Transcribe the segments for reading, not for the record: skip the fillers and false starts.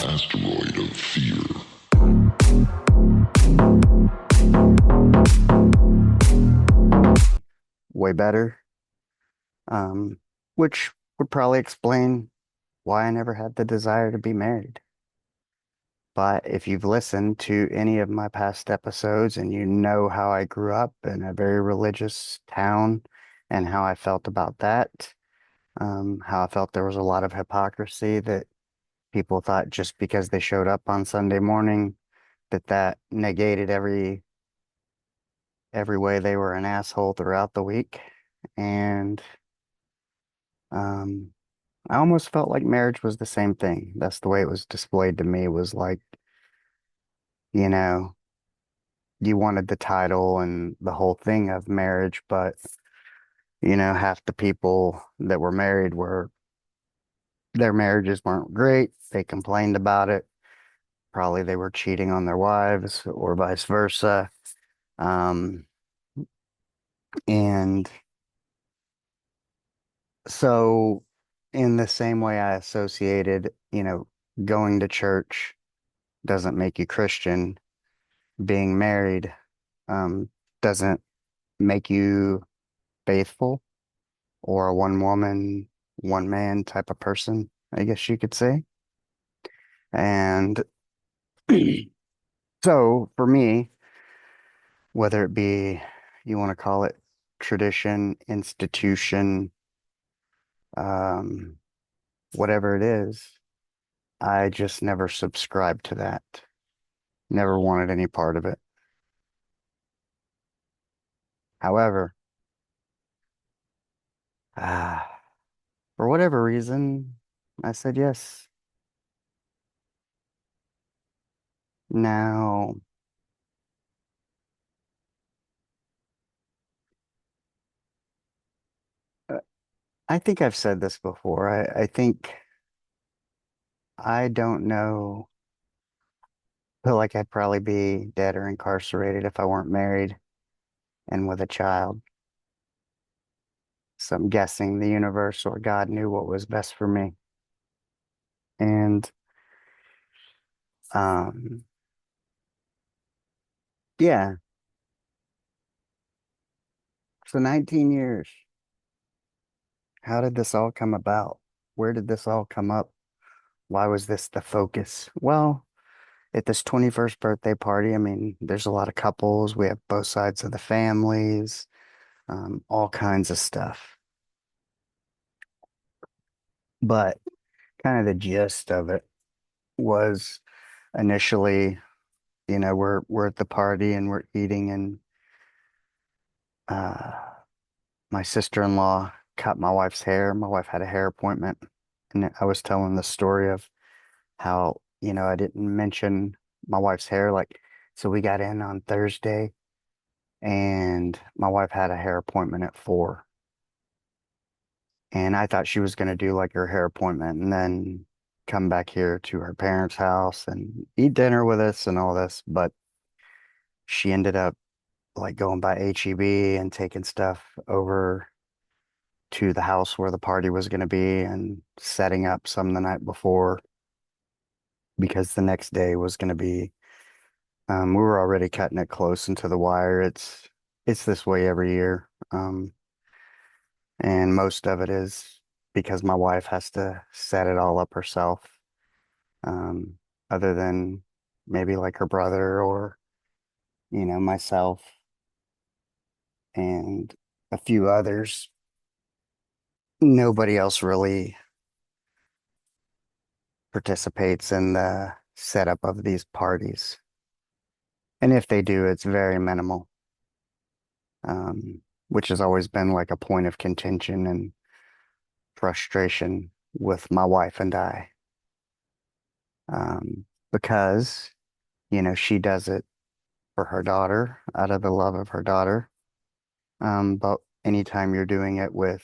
Asteroid of fear. Way better, um, which would probably explain why I never had the desire to be married. But if you've listened to any of my past episodes and you know how I grew up in a very religious town and how I felt about that, how I felt there was a lot of hypocrisy that people thought just because they showed up on Sunday morning that negated every way they were an asshole throughout the week. And um, I almost felt like marriage was the same thing. That's the way it was displayed to me was like, you know, you wanted the title and the whole thing of marriage, but half the people that were married were their marriages weren't great. They complained about it. Probably they were cheating on their wives or vice versa. Um, and so in the same way I associated, going to church doesn't make you Christian. Being married, doesn't make you faithful or a one woman, one man type of person, I guess you could say. And so for me, whether it be you want to call it tradition, institution, um, whatever it is, I just never subscribed to that. Never wanted any part of it. However, ah, for whatever reason, I said yes. Now, uh, I think I've said this before. I think I don't know. Feel like I'd probably be dead or incarcerated if I weren't married and with a child. So I'm guessing the universe or God knew what was best for me. And um, yeah, so 19 years. How did this all come about? Where did this all come up? Why was this the focus? Well, at this 21st birthday party, I mean, there's a lot of couples. We have both sides of the families, all kinds of stuff. But kind of the gist of it was initially, we're at the party and we're eating, and uh, my sister-in-law cut my wife's hair. My wife had a hair appointment, and I was telling the story of how, I didn't mention my wife's hair. Like, so we got in on Thursday, and my wife had a hair appointment at 4. And I thought she was going to do like her hair appointment and then come back here to her parents' house and eat dinner with us and all this. But she ended up like going by HEB and taking stuff over to the house where the party was going to be and setting up some the night before because the next day was going to be, we were already cutting it close into the wire. It's this way every year. And most of it is because my wife has to set it all up herself. Um, other than maybe like her brother or, myself and a few others. Nobody else really participates in the setup of these parties. And if they do, it's very minimal, which has always been like a point of contention and frustration with my wife and I. Because, she does it for her daughter out of the love of her daughter. But anytime you're doing it with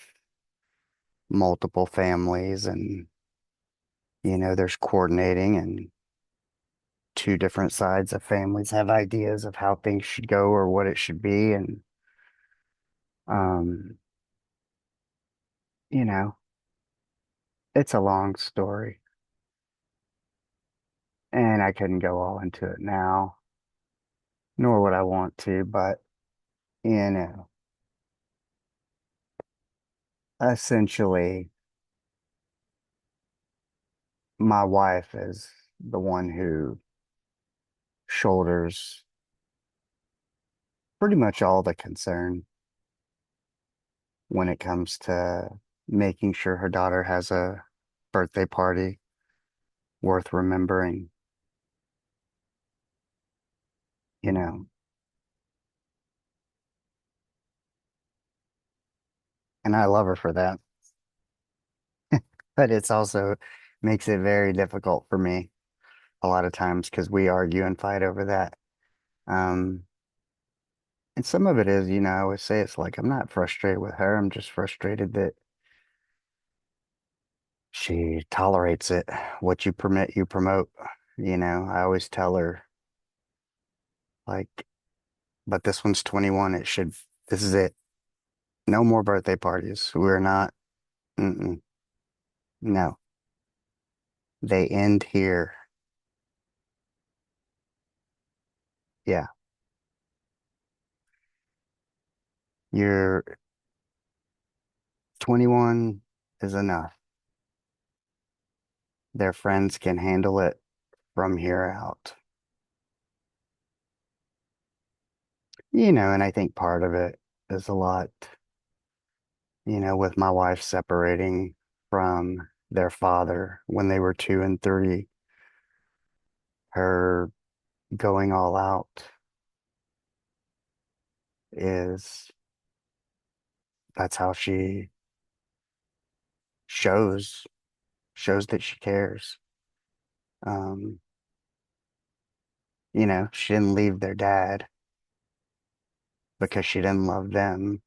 multiple families and, there's coordinating and two different sides of families have ideas of how things should go or what it should be. And, um, you know, it's a long story, and I couldn't go all into it now, nor would I want to, but you know, essentially, my wife is the one who shoulders pretty much all the concern when it comes to making sure her daughter has a birthday party worth remembering, you know. And I love her for that. But it's also makes it very difficult for me a lot of times because we argue and fight over that. Um, and some of it is, I always say it's like I'm not frustrated with her. I'm just frustrated that she tolerates it. What you permit, you promote. I always tell her, like, but this one's 21. This is it. No more birthday parties. We're not, mm-mm, no, they end here. Yeah, you're 21 is enough. Their friends can handle it from here out. And I think part of it is a lot, with my wife separating from their father when they were 2 and 3, her going all out is that's how she shows shows that she cares. Um, she didn't leave their dad because she didn't love them.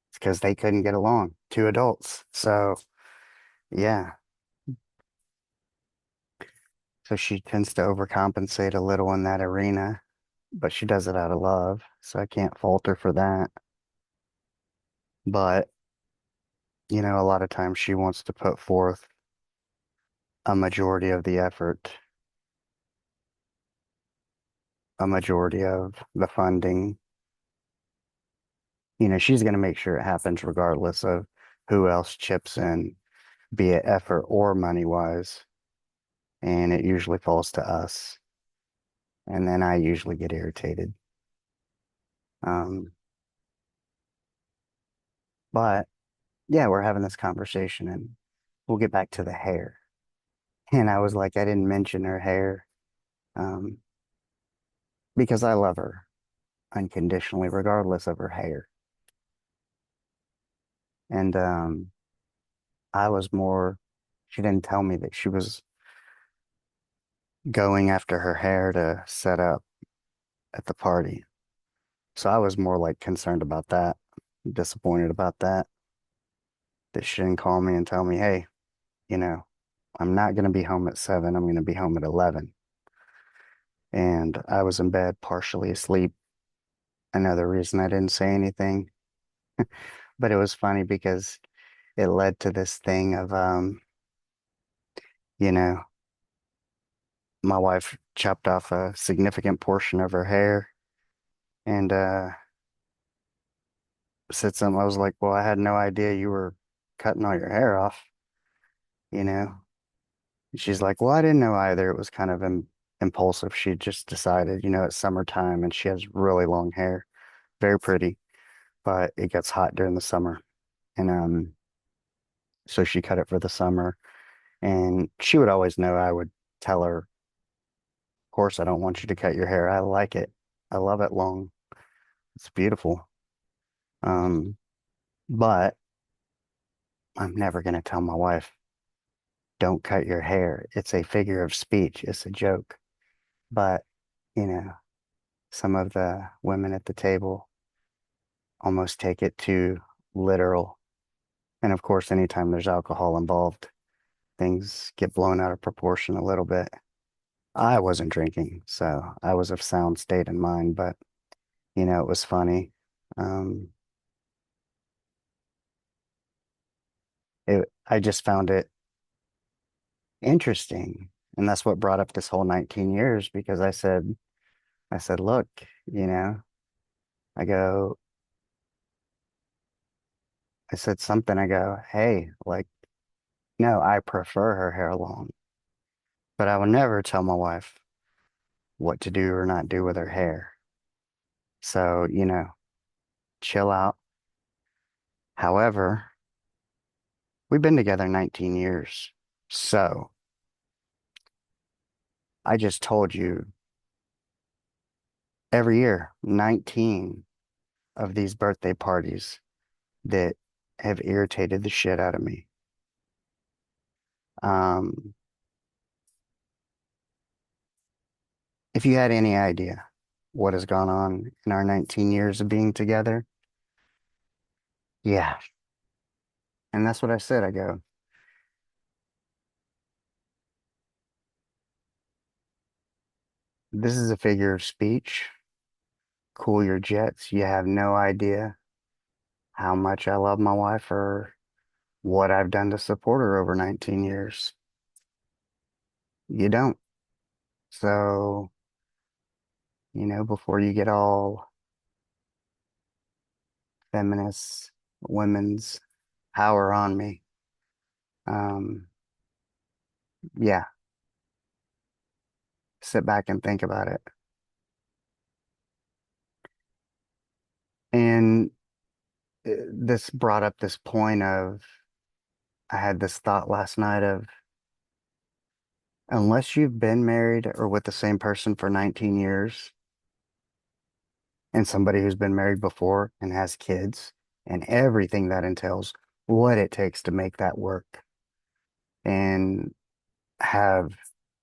It's because they couldn't get along, two adults. So yeah, so she tends to overcompensate a little in that arena, but she does it out of love, so I can't fault her for that. But, a lot of times she wants to put forth a majority of the effort, a majority of the funding. She's going to make sure it happens regardless of who else chips in, be it effort or money wise. And it usually falls to us. And then I usually get irritated. Um, but yeah, we're having this conversation and we'll get back to the hair. And I was like, I didn't mention her hair, um, because I love her unconditionally, regardless of her hair. And I was more, she didn't tell me that she was going after her hair to set up at the party. So I was more like concerned about that, disappointed about that she didn't call me and tell me, hey, you know, I'm not going to be home at 7. I'm going to be home at 11. And I was in bed, partially asleep. Another reason I didn't say anything. But it was funny because it led to this thing of, you know, my wife chopped off a significant portion of her hair and said something. I was like, well, I had no idea you were cutting all your hair off, you know? She's like, well, I didn't know either. It was kind of impulsive. She just decided, it's summertime and she has really long hair, very pretty, but it gets hot during the summer. And so she cut it for the summer. And she would always know I would tell her, of course, I don't want you to cut your hair. I like it. I love it long. It's beautiful. Um, but I'm never going to tell my wife, don't cut your hair. It's a figure of speech. It's a joke. But, you know, some of the women at the table almost take it too literal. And of course, anytime there's alcohol involved, things get blown out of proportion a little bit. I wasn't drinking, so I was of sound state in mind, but it was funny. Um, I just found it interesting. And that's what brought up this whole 19 years because I said, look, you know, I go, I said something, I go, hey, like, no, I prefer her hair long, but I will never tell my wife what to do or not do with her hair. So, chill out. However, we've been together 19 years. So I just told you every year, 19 of these birthday parties that have irritated the shit out of me. Um, if you had any idea what has gone on in our 19 years of being together, yeah. And that's what I said. I go, this is a figure of speech. Cool your jets. You have no idea how much I love my wife or what I've done to support her over 19 years. You don't. So, before you get all feminist, women's power on me, um, yeah, sit back and think about it. And this brought up this point of, I had this thought last night of, unless you've been married or with the same person for 19 years, and somebody who's been married before and has kids and everything that entails, what it takes to make that work and have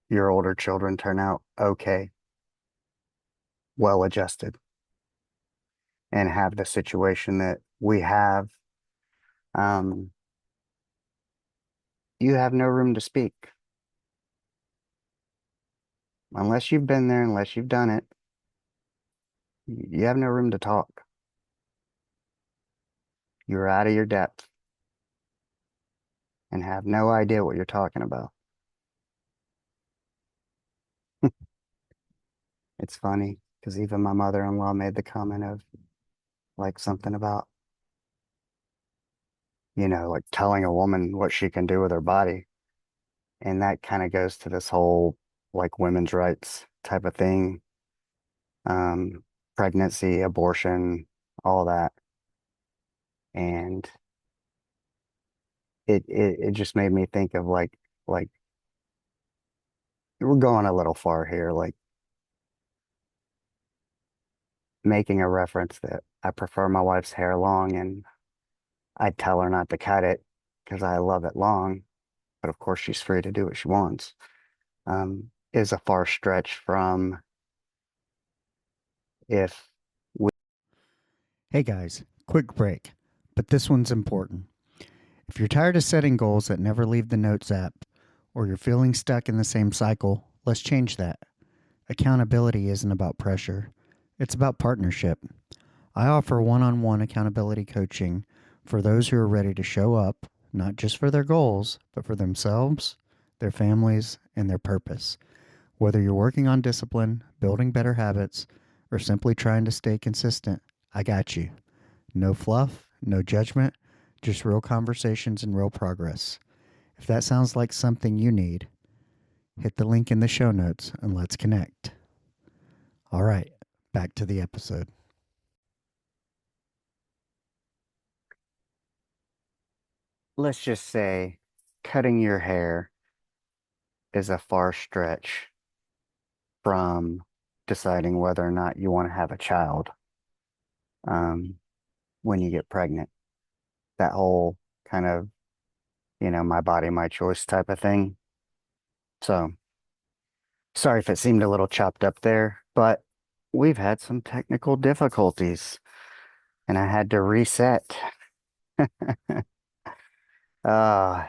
your older children turn out okay, well adjusted, and have the situation that we have, um, you have no room to speak. Unless you've been there, unless you've done it, you have no room to talk. You're out of your depth and have no idea what you're talking about. It's funny because even my mother-in-law made the comment of like something about, like telling a woman what she can do with her body. And that kind of goes to this whole like women's rights type of thing, um, pregnancy, abortion, all that. And it just made me think of like we're going a little far here, like making a reference that I prefer my wife's hair long and I'd tell her not to cut it because I love it long, but of course she's free to do what she wants. Is a far stretch from if we. Hey guys, quick break, but this one's important. If you're tired of setting goals that never leave the Notes app, or you're feeling stuck in the same cycle, let's change that. Accountability isn't about pressure, it's about partnership. I offer one on one accountability coaching for those who are ready to show up, not just for their goals, but for themselves, their families, and their purpose. Whether you're working on discipline, building better habits, or simply trying to stay consistent, I got you. No fluff, no judgment, just real conversations and real progress. If that sounds like something you need, hit the link in the show notes and let's connect. All right, back to the episode. Let's just say cutting your hair is a far stretch from deciding whether or not you want to have a child, um, when you get pregnant. That whole kind of, my body, my choice type of thing. So sorry if it seemed a little chopped up there, but we've had some technical difficulties and I had to reset. Uh,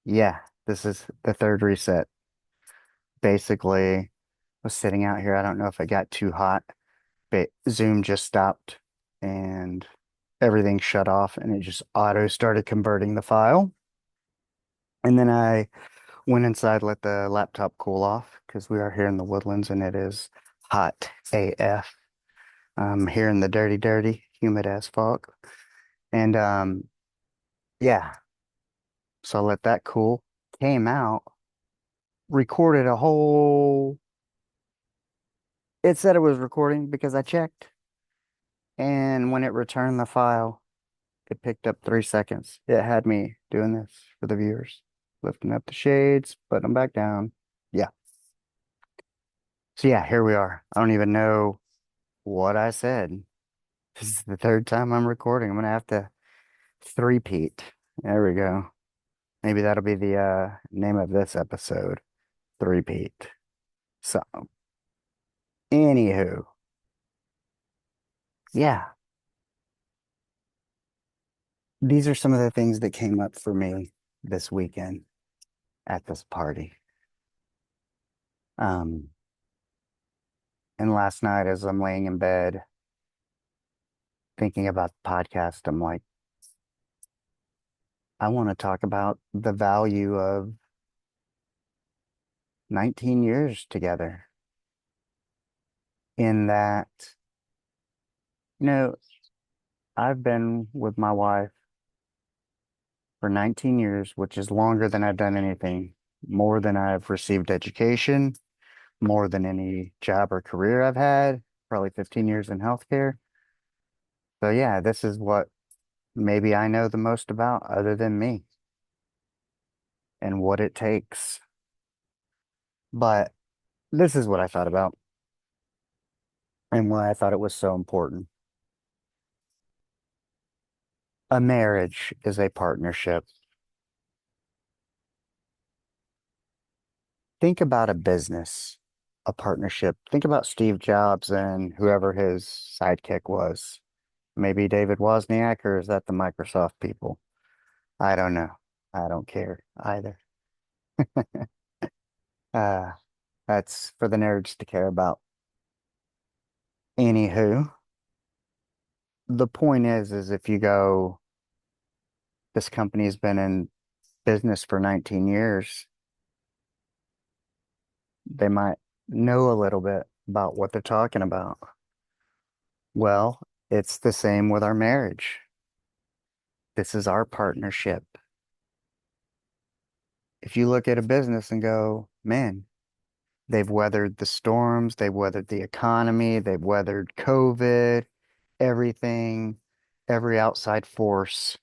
yeah, this is the third reset. Basically, I was sitting out here. I don't know if it got too hot, but Zoom just stopped and everything shut off and it just auto started converting the file. And then I went inside, let the laptop cool off because we are here in the woodlands and it is hot AF. Here in the dirty, dirty, humid as fuck. And yeah, so I let that cool. Came out, recorded a whole. It said it was recording because I checked. And when it returned the file, it picked up 3 seconds. It had me doing this for the viewers, lifting up the shades, putting them back down. Yeah. So yeah, here we are. I don't even know what I said. This is the third time I'm recording. I'm gonna have to three-peat. There we go. Maybe that'll be the name of this episode. Three-peat. So, anywho, yeah, these are some of the things that came up for me this weekend at this party. Um, and last night as I'm laying in bed thinking about the podcast, I'm like, I want to talk about the value of 19 years together in that, you know, I've been with my wife for 19 years, which is longer than I've done anything, more than I've received education, more than any job or career I've had, probably 15 years in healthcare. So yeah, this is what maybe I know the most about other than me and what it takes. But this is what I thought about and why I thought it was so important. A marriage is a partnership. Think about a business, a partnership. Think about Steve Jobs and whoever his sidekick was. Maybe David Wozniak, or is that the Microsoft people? I don't know. I don't care either. Uh, that's for the nerds to care about. Anywho, the point is if you go, this company's been in business for 19 years, they might know a little bit about what they're talking about. Well, it's the same with our marriage. This is our partnership. If you look at a business and go, man, they've weathered the storms, they've weathered the economy, they've weathered COVID, everything, every outside force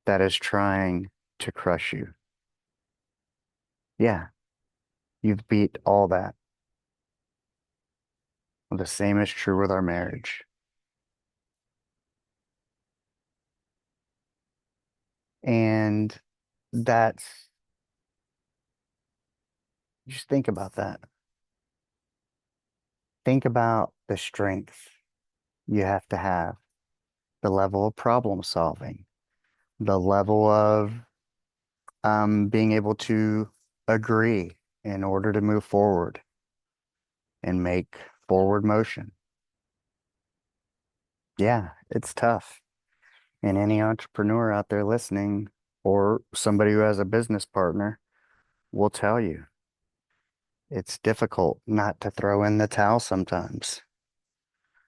that is trying to crush you. Yeah, you've beat all that. The same is true with our marriage. And that's, just think about that. Think about the strength you have, the level of problem solving, the level of being able to agree in order to move forward and make forward motion. Yeah, it's tough. And any entrepreneur out there listening or somebody who has a business partner will tell you it's difficult not to throw in the towel sometimes.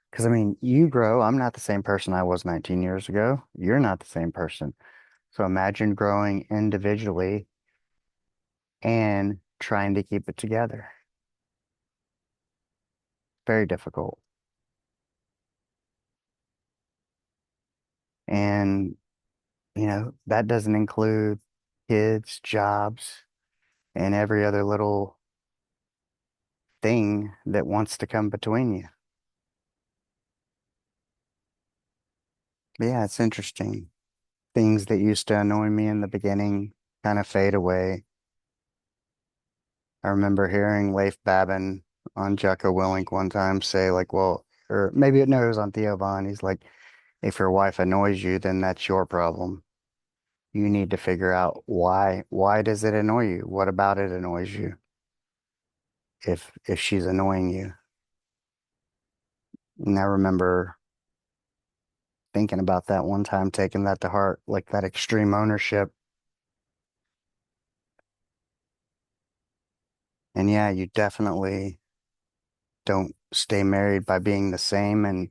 Because I mean, you grow. I'm not the same person I was 19 years ago. You're not the same person. So imagine growing individually and trying to keep it together. Very difficult. And, that doesn't include kids, jobs, and every other little thing that wants to come between you. But yeah, it's interesting. Things that used to annoy me in the beginning kind of fade away. I remember hearing Leif Babin on Jocko Willink one time say, like, well, or maybe no, it was on Theo Von. He's like, if your wife annoys you, then that's your problem. You need to figure out why. Why does it annoy you? What about it annoys you? If she's annoying you. And I remember thinking about that one time, taking that to heart, like that extreme ownership. And yeah, you definitely don't stay married by being the same. And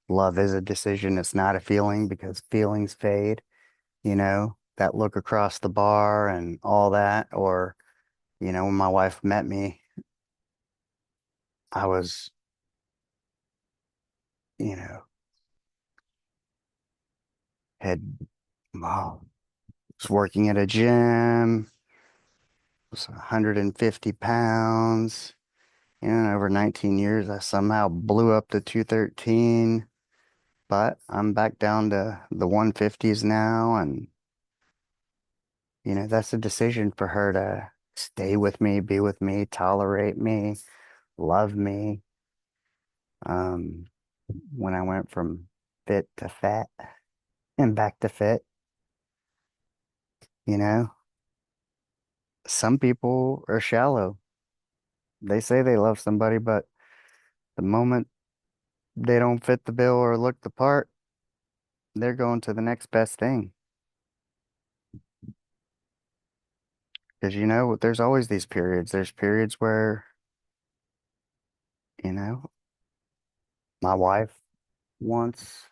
love is a decision. It's not a feeling because feelings fade, that look across the bar and all that. Or, when my wife met me, I was, you know, had, wow, was working at a gym, was 150 pounds. Over 19 years, I somehow blew up to 213, but I'm back down to the 150s now. And, that's a decision for her to stay with me, be with me, tolerate me, love me. Um, when I went from fit to fat and back to fit, you know, some people are shallow. They say they love somebody, but the moment they don't fit the bill or look the part, they're going to the next best thing. Because, there's always these periods. There's periods where, you know, my wife once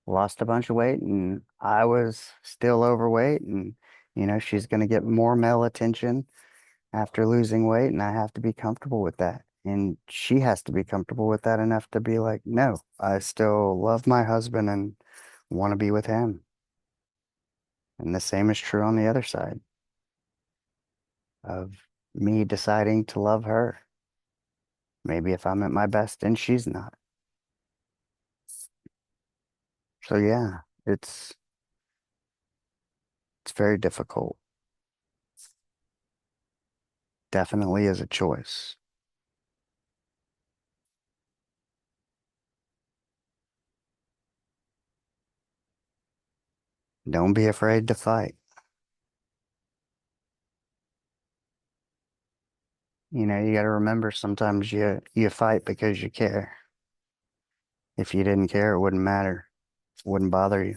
lost a bunch of weight and I was still overweight and, she's going to get more male attention after losing weight and I have to be comfortable with that. And she has to be comfortable with that enough to be like, no, I still love my husband and want to be with him. And the same is true on the other side of me deciding to love her. Maybe if I'm at my best and she's not. So yeah, it's very difficult. Definitely is a choice. Don't be afraid to fight. You got to remember sometimes you fight because you care. If you didn't care, it wouldn't matter. It wouldn't bother you.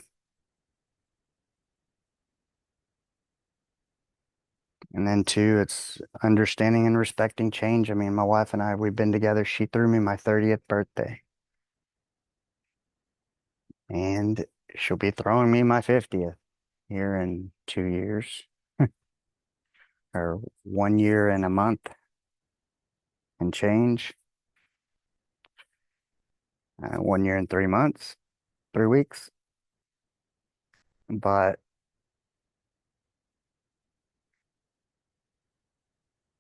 And then two, it's understanding and respecting change. I mean, my wife and I, we've been together. She threw me my 30th birthday, and she'll be throwing me my 50th here in 2 years, or 1 year and a month and change, 1 year and 3 months, 3 weeks. But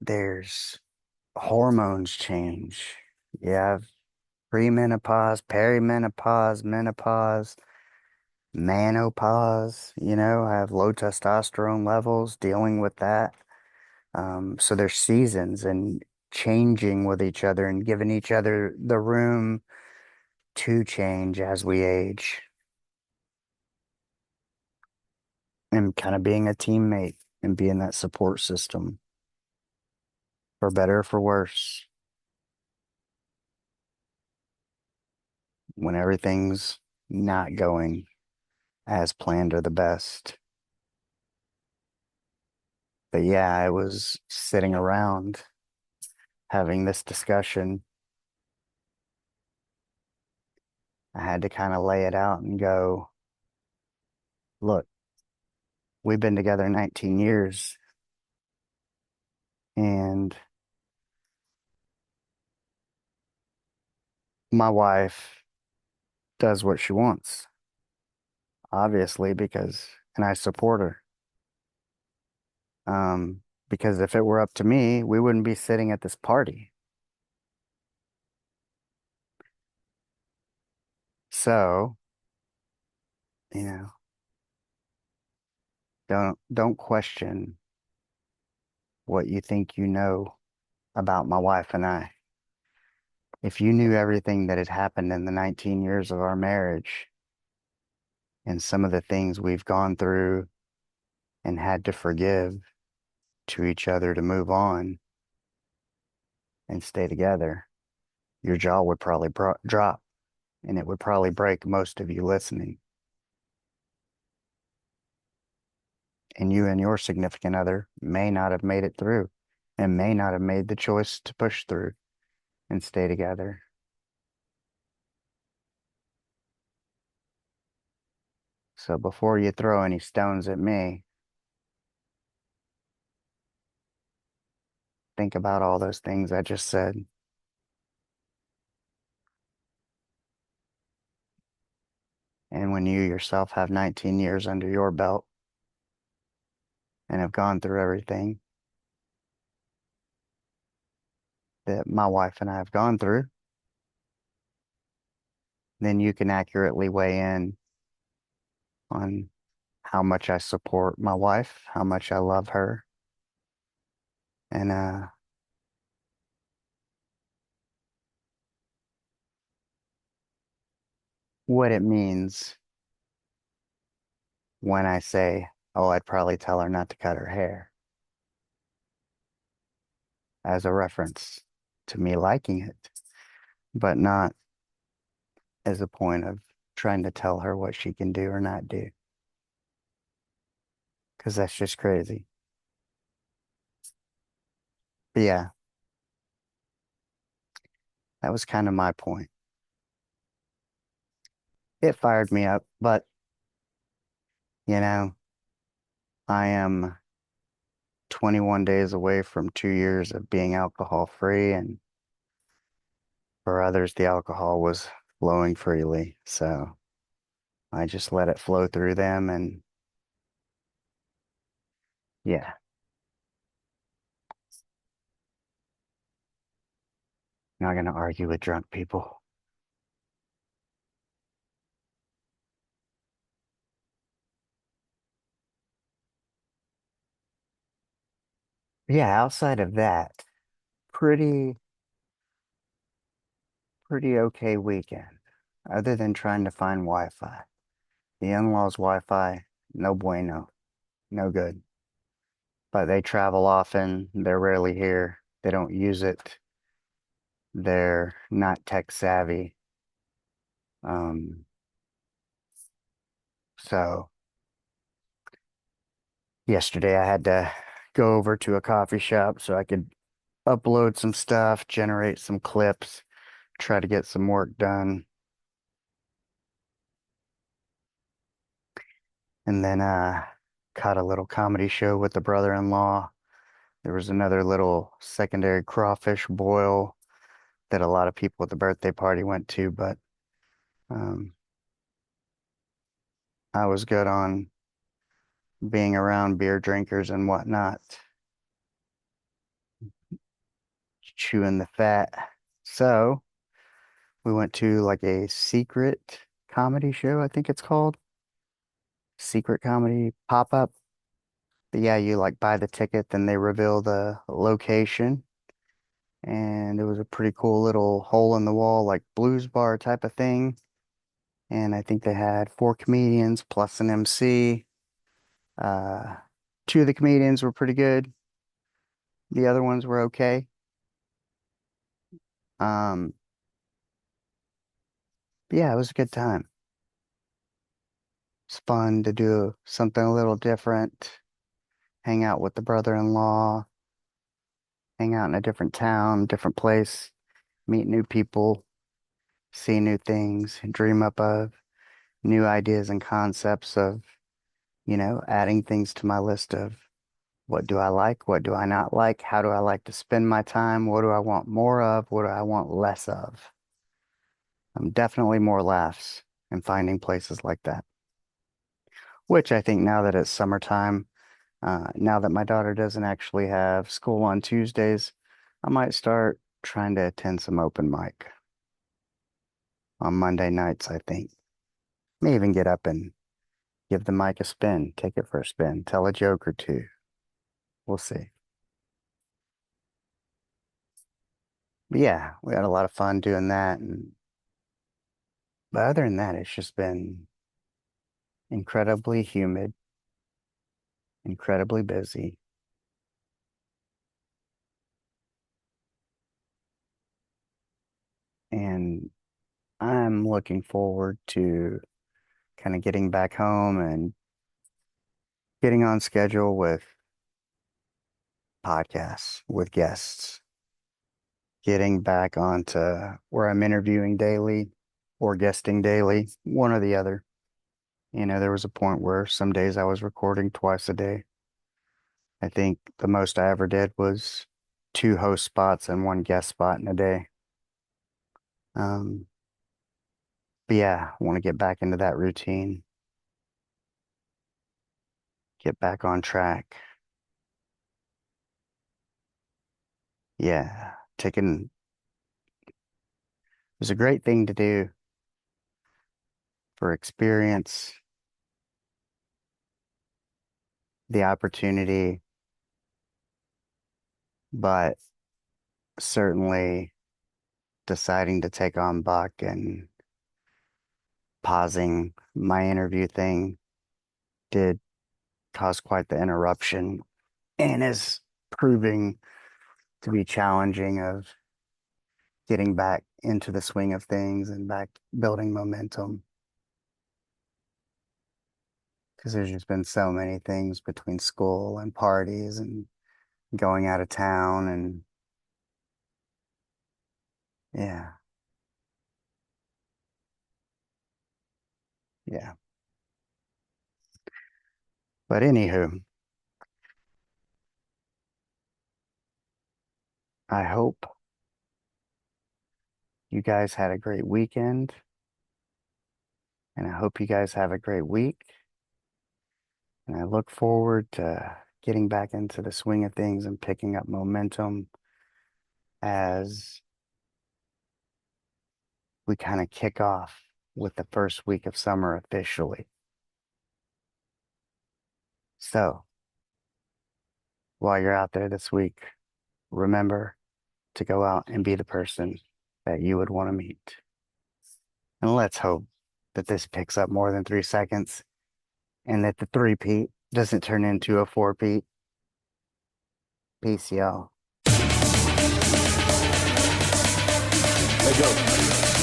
there's hormones change. You have premenopause, perimenopause, menopause, menopause, I have low testosterone levels dealing with that. So there's seasons and changing with each other and giving each other the room to change as we age and kind of being a teammate and being that support system for better or for worse when everything's not going as planned or the best. But yeah, I was sitting around having this discussion. I had to kind of lay it out and go, look, we've been together 19 years and my wife does what she wants, obviously, and I support her. Because if it were up to me, we wouldn't be sitting at this party. So, you know, don't question what you think you know about my wife and I. If you knew everything that had happened in the 19 years of our marriage and some of the things we've gone through and had to forgive to each other to move on and stay together, your jaw would probably drop and it would probably break most of you listening. And you and your significant other may not have made it through. and may not have made the choice to push through and stay together. So before you throw any stones at me, think about all those things I just said. And when you yourself have 19 years under your belt and have gone through everything that my wife and I have gone through, then you can accurately weigh in on how much I support my wife, how much I love her, and what it means when I say, oh, I'd probably tell her not to cut her hair as a reference to me liking it, but not as a point of trying to tell her what she can do or not do, because that's just crazy. But yeah, that was kind of my point. It fired me up, but you know, I am 21 days away from 2 years of being alcohol free, and for others, the alcohol was flowing freely. So I just let it flow through them, and yeah, not gonna argue with drunk people. Yeah, outside of that, pretty pretty okay weekend, other than trying to find Wi-Fi. The in-laws' Wi-Fi, no bueno, no good. But they travel often, they're rarely here, they don't use it, they're not tech savvy. Um, so yesterday I had to go over to a coffee shop so I could upload some stuff, generate some clips, try to get some work done. And then caught a little comedy show with the brother-in-law. There was another little secondary crawfish boil that a lot of people at the birthday party went to, but um, I was good on being around beer drinkers and whatnot, chewing the fat. So we went to like a secret comedy show, I think it's called. Secret comedy pop-up. But yeah, you like buy the ticket, then they reveal the location. And it was a pretty cool little hole in the wall, like blues bar type of thing. And I think they had four comedians plus an MC. Uh, two of the comedians were pretty good. The other ones were okay. Um, but yeah, it was a good time. It's fun to do something a little different, hang out with the brother-in-law, hang out in a different town, different place, meet new people, see new things, dream up of new ideas and concepts of, adding things to my list of what do I like, what do I not like, how do I like to spend my time, what do I want more of, what do I want less of. I'm definitely more laughs in finding places like that, which I think now that it's summertime, now that my daughter doesn't actually have school on Tuesdays, I might start trying to attend some open mic on Monday nights, I think. May even get up and give the mic a spin, take it for a spin, tell a joke or two. We'll see. But yeah, we had a lot of fun doing that. But other than that, it's just been incredibly humid, incredibly busy. And I'm looking forward to kind of getting back home and getting on schedule with podcasts with guests, getting back onto where I'm interviewing daily or guesting daily, one or the other. There was a point where some days I was recording twice a day. I think the most I ever did was 2 host spots and 1 guest spot in a day. Um, but yeah, I want to get back into that routine, get back on track. Yeah, taking it was a great thing to do for experience, the opportunity, but certainly deciding to take on Buck and pausing my interview thing did cause quite the interruption and is proving to be challenging of getting back into the swing of things and back building momentum. Because there's just been so many things between school and parties and going out of town and yeah, yeah. But anywho, I hope you guys had a great weekend and I hope you guys have a great week. And I look forward to getting back into the swing of things and picking up momentum as we kind of kick off with the first week of summer officially. So, while you're out there this week, remember to go out and be the person that you would want to meet. And let's hope that this picks up more than 3 seconds and that the 3-peat doesn't turn into a 4-peat. Peace, y'all. Let go.